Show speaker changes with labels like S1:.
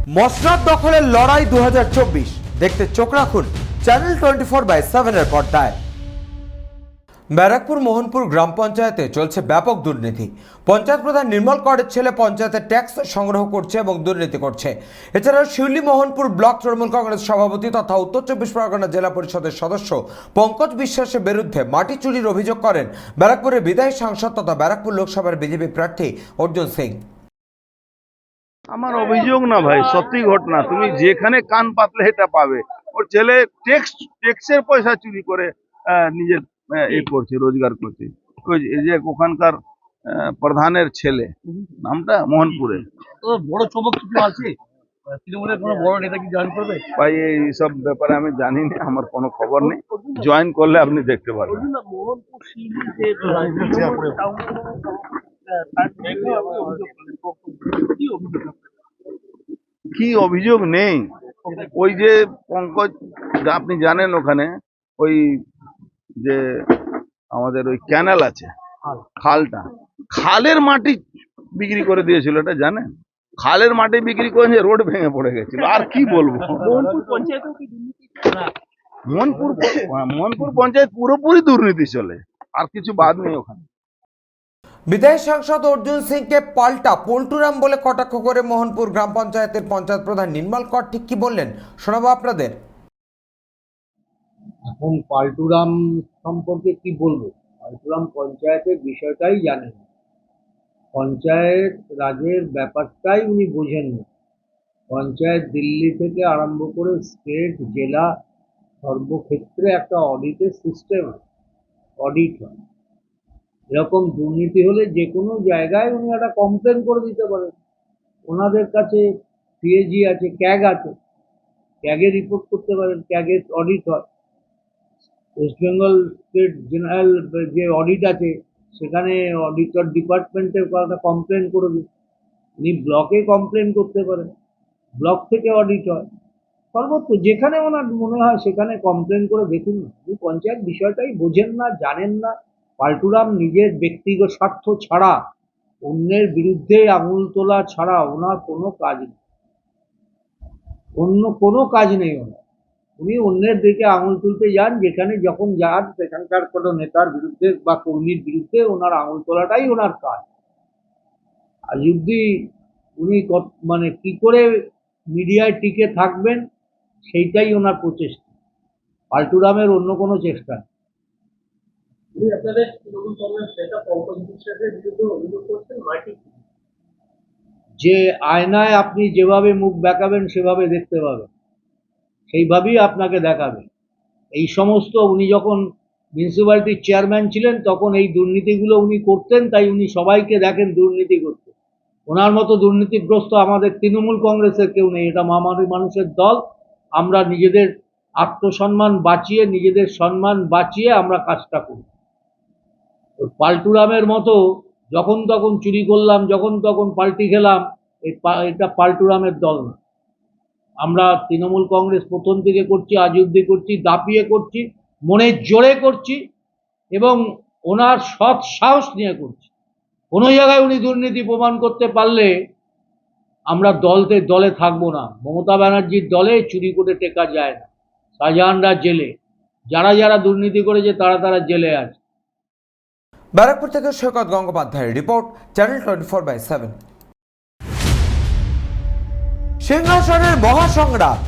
S1: মসনদ দখলের লড়াই 2024 দেখতে চোখ রাখুন চ্যানেল 24/7 এর পর্দায়। ব্যারাকপুর মোহনপুর গ্রাম পঞ্চায়েতে চলছে ব্যাপক দুর্নীতি। পঞ্চায়েত প্রধান নির্মল করের ছেলে পঞ্চায়েতের ট্যাক্স সংগ্রহ করছে এবং দুর্নীতি করছে। এছাড়াও শিউলি মোহনপুর ব্লক তৃণমূল কংগ্রেস সভাপতি তথা উত্তর 24 পরগনা জেলা পরিষদের সদস্য পঙ্কজ বিশ্বাসের বিরুদ্ধে মাটি চুরির অভিযোগ করেন ব্যারাকপুরের বিধায়ী সাংসদ তথা ব্যারাকপুর লোকসভার বিজেপি প্রার্থী অর্জুন সিং।
S2: আমার অভিযোগ না ভাই, সত্যি ঘটনা। তুমি যেখানে কান পাতলে এটা পাবে। ওর ছেলে ট্যাক্সের পয়সা চুরি করে নিজের করছে, রোজগার করছে। ওই যে ওখানকার প্রধানের ছেলে, নামটা মোহনপুরে।
S3: বড় চমক কিছু আছে তৃণমূলের কোনো বড় নেতা কি জয়েন করবে?
S2: ভাই এইসব ব্যাপারে আমি জানি না, আমার কোনো খবর নেই। জয়েন করলে আপনি দেখতে পারবেন। কি অভিযোগ নেই? ওই যে পঙ্কজ, আপনি জানেন ওখানে ওই যে আমাদের ওই ক্যানেল আছে, খালের মাটি বিক্রি করে দিয়েছিল, এটা জানেন? খালের মাটি বিক্রি করে রোড ভেঙে পড়ে গেছিল। আর কি বলবো, মোহনপুর পঞ্চায়েত পুরোপুরি দুর্নীতি চলে, আর কিছু বাদ নেই ওখানে।
S1: বিধায়ী সাংসদ অর্জুন সিংকে পাল্টা পল্টুরাম বলে কটাক্ষ করে মোহনপুর গ্রাম পঞ্চায়েতের পঞ্চায়েত প্রধান নির্মল কর ঠিক কি বললেন শোনাবো আপনাদের।
S3: এখন পাল্টুরাম সম্পর্কে কি বলবো? পাল্টুরাম পঞ্চায়েতের বিষয়টাই জানেন, পঞ্চায়েত রাজের ব্যাপারটাই উনি বোঝেন না। পঞ্চায়েত দিল্লি থেকে আরম্ভ করে স্টেট, জেলা, সর্বক্ষেত্রে একটা অডিটের সিস্টেম আছে, অডিট হয়। এরকম দুর্নীতি হলে যে কোনো জায়গায় উনি একটা কমপ্লেন করে দিতে পারেন। ওনাদের কাছে সিএজি আছে, ক্যাগ আছে, ক্যাগে রিপোর্ট করতে পারেন, ক্যাগের অডিট হয়। ওয়েস্ট বেঙ্গল স্টেট জেনারেল যে অডিট আছে সেখানে অডিটর ডিপার্টমেন্টে একটা কমপ্লেন করে দিন। উনি ব্লকে কমপ্লেন করতে পারেন, ব্লক থেকে অডিট হয়। সর্বত্র যেখানে ওনার মনে হয় সেখানে কমপ্লেন করে দেখুন না। উনি পঞ্চায়েত বিষয়টাই বোঝেন না, জানেন না। পাল্টুরাম নিজের ব্যক্তিগত স্বার্থ ছাড়া, অন্যের বিরুদ্ধে আঙুল তোলা ছাড়া ওনার কোনো কাজ নেই, অন্য কোনো কাজ নেই ওনার। উনি অন্যের দিকে আঙুল তুলতে যান, যেখানে যখন যান সেখানকার কোনো নেতার বিরুদ্ধে বা কর্মীর বিরুদ্ধে ওনার আঙুল তোলাটাই ওনার কাজ। আর যদি উনি মানে কি করে মিডিয়ায় টিকে থাকবেন সেইটাই ওনার প্রচেষ্টা, পাল্টুরামের অন্য কোনো চেষ্টা নেই। যে আয়নায় আপনি যেভাবে মুখ দেখাবেন সেভাবে দেখতে পাবেন, সেইভাবেই আপনাকে দেখাবে। এই সমস্ত উনি যখন মিউনিসিপ্যালিটির চেয়ারম্যান ছিলেন তখন এই দুর্নীতিগুলো উনি করতেন, তাই উনি সবাইকে দেখেন দুর্নীতি করতে। ওনার মতো দুর্নীতিগ্রস্ত আমাদের তৃণমূল কংগ্রেসের কেউ নেই। এটা মামারি মানুষের দল। আমরা নিজেদের আত্মসম্মান বাঁচিয়ে, নিজেদের সম্মান বাঁচিয়ে আমরা কাজটা করি। পাল্টুরামের মতো যখন তখন চুরি করলাম, যখন তখন পাল্টি খেলাম, এটা পাল্টুরামের দল না। আমরা তৃণমূল কংগ্রেস প্রথম থেকে করছি, আজ অব্দি করছি, দাপিয়ে করছি, মনের জোরে করছি এবং ওনার সৎ সাহস নিয়ে করছি। কোনো জায়গায় উনি দুর্নীতি প্রমাণ করতে পারলে আমরা দলে থাকবো না। মমতা ব্যানার্জির দলে চুরি করে টেকা যায় না। শাহজাহানরা জেলে, যারা দুর্নীতি করেছে তারা জেলে আছে।
S1: ব্যারাকপুর থেকে সৈকত গঙ্গোপাধ্যায়ের রিপোর্ট, চ্যানেল 24/7। সিংহাসনের মহাসংগ্রাম